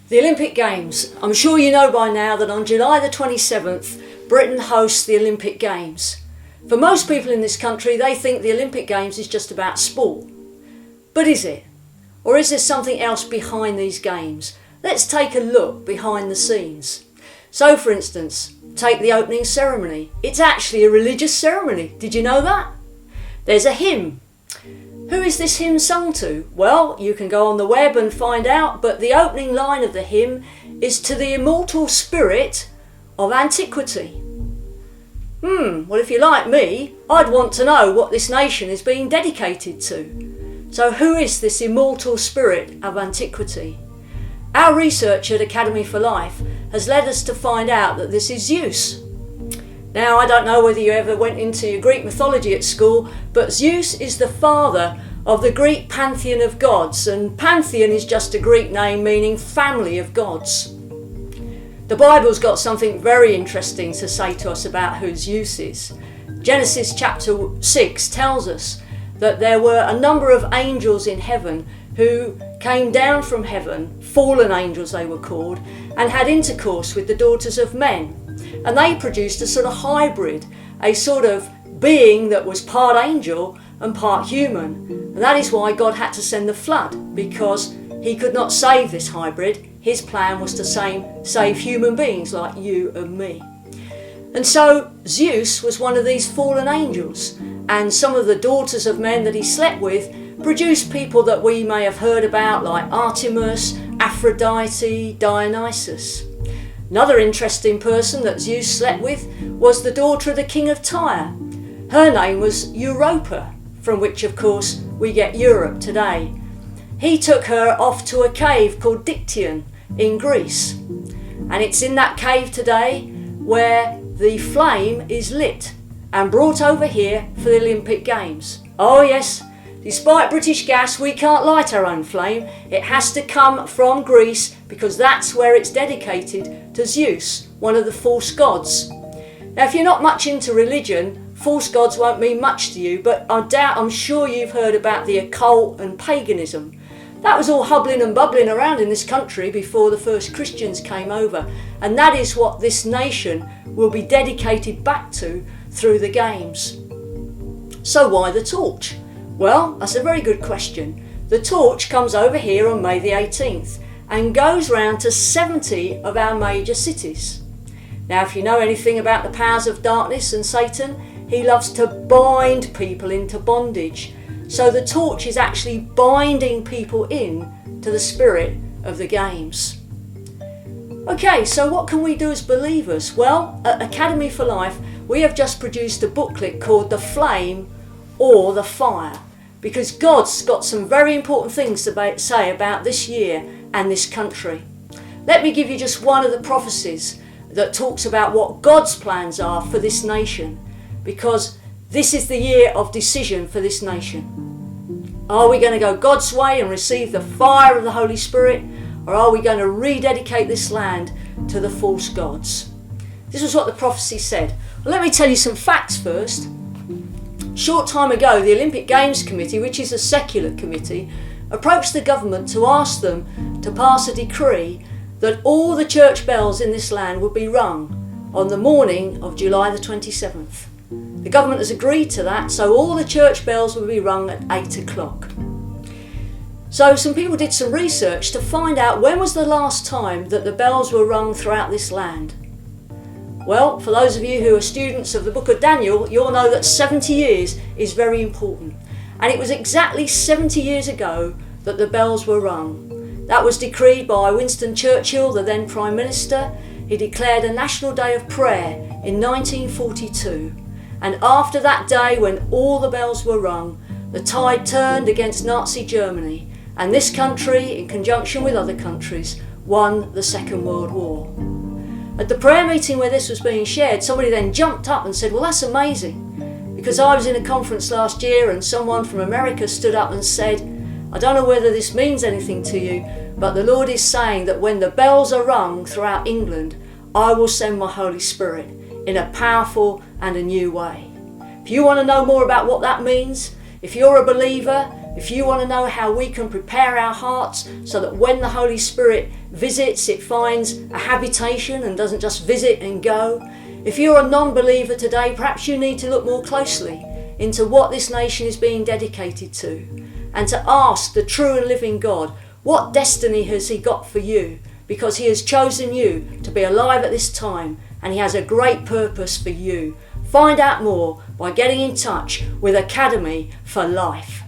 The Olympic Games. I'm sure you know by now that on July the 27th, Britain hosts the Olympic Games. For most people in this country, they think the Olympic Games is just about sport. But is it? Or is there something else behind these games? Let's take a look behind the scenes. So, for instance, take the opening ceremony. It's actually a religious ceremony. Did you know that? There's a hymn. Who is this hymn sung to? Well, you can go on the web and find out, but the opening line of the hymn is to the immortal spirit of antiquity. Well, if you're like me, I'd want to know what this nation is being dedicated to. So who is this immortal spirit of antiquity? Our research at Academy for Life has led us to find out that this is Zeus. Now, I don't know whether you ever went into your Greek mythology at school, but Zeus is the father of the Greek pantheon of gods, and pantheon is just a Greek name meaning family of gods. The Bible's got something very interesting to say to us about who Zeus is. Genesis chapter 6 tells us that there were a number of angels in heaven who came down from heaven, fallen angels they were called, and had intercourse with the daughters of men. And they produced a sort of hybrid, a sort of being that was part angel and part human. And that is why God had to send the flood, because he could not save this hybrid. His plan was to save human beings like you and me. And so Zeus was one of these fallen angels, and some of the daughters of men that he slept with produced people that we may have heard about, like Artemis, Aphrodite, Dionysus. Another interesting person that Zeus slept with was the daughter of the king of Tyre. Her name was Europa, from which of course we get Europe today. He took her off to a cave called Dictyon in Greece. And it's in that cave today where the flame is lit and brought over here for the Olympic Games. Oh yes, despite British gas, we can't light our own flame. It has to come from Greece because that's where it's dedicated to Zeus, one of the false gods. Now, if you're not much into religion, false gods won't mean much to you, but I'm sure you've heard about the occult and paganism. That was all hubbling and bubbling around in this country before the first Christians came over, and that is what this nation will be dedicated back to through the games. So why the torch? Well, that's a very good question. The torch comes over here on May the 18th and goes round to 70 of our major cities. Now, if you know anything about the powers of darkness and Satan, he loves to bind people into bondage. So the torch is actually binding people in to the spirit of the games. Okay, so what can we do as believers? Well, at Academy for Life, we have just produced a booklet called The Flame or The Fire, because God's got some very important things to say about this year and this country. Let me give you just one of the prophecies that talks about what God's plans are for this nation, because this is the year of decision for this nation. Are we going to go God's way and receive the fire of the Holy Spirit, or are we going to rededicate this land to the false gods? This was what the prophecy said. Well, let me tell you some facts first. Short time ago, the Olympic Games Committee, which is a secular committee, approached the government to ask them to pass a decree that all the church bells in this land would be rung on the morning of July the 27th. The government has agreed to that, so all the church bells will be rung at 8 o'clock. So some people did some research to find out when was the last time that the bells were rung throughout this land. Well, for those of you who are students of the book of Daniel, you'll know that 70 years is very important. And it was exactly 70 years ago that the bells were rung. That was decreed by Winston Churchill, the then Prime Minister. He declared a national day of prayer in 1942. And after that day, when all the bells were rung, the tide turned against Nazi Germany, and this country, in conjunction with other countries, won the Second World War. At the prayer meeting where this was being shared, somebody then jumped up and said, well, that's amazing, because I was in a conference last year and someone from America stood up and said, I don't know whether this means anything to you, but the Lord is saying that when the bells are rung throughout England, I will send my Holy Spirit in a powerful and a new way. If you want to know more about what that means, if you're a believer If you want to know how we can prepare our hearts so that when the Holy Spirit visits, it finds a habitation and doesn't just visit and go. If you're a non-believer today, perhaps you need to look more closely into what this nation is being dedicated to, and to ask the true and living God, what destiny has He got for you? Because He has chosen you to be alive at this time, and He has a great purpose for you. Find out more by getting in touch with Academy for Life.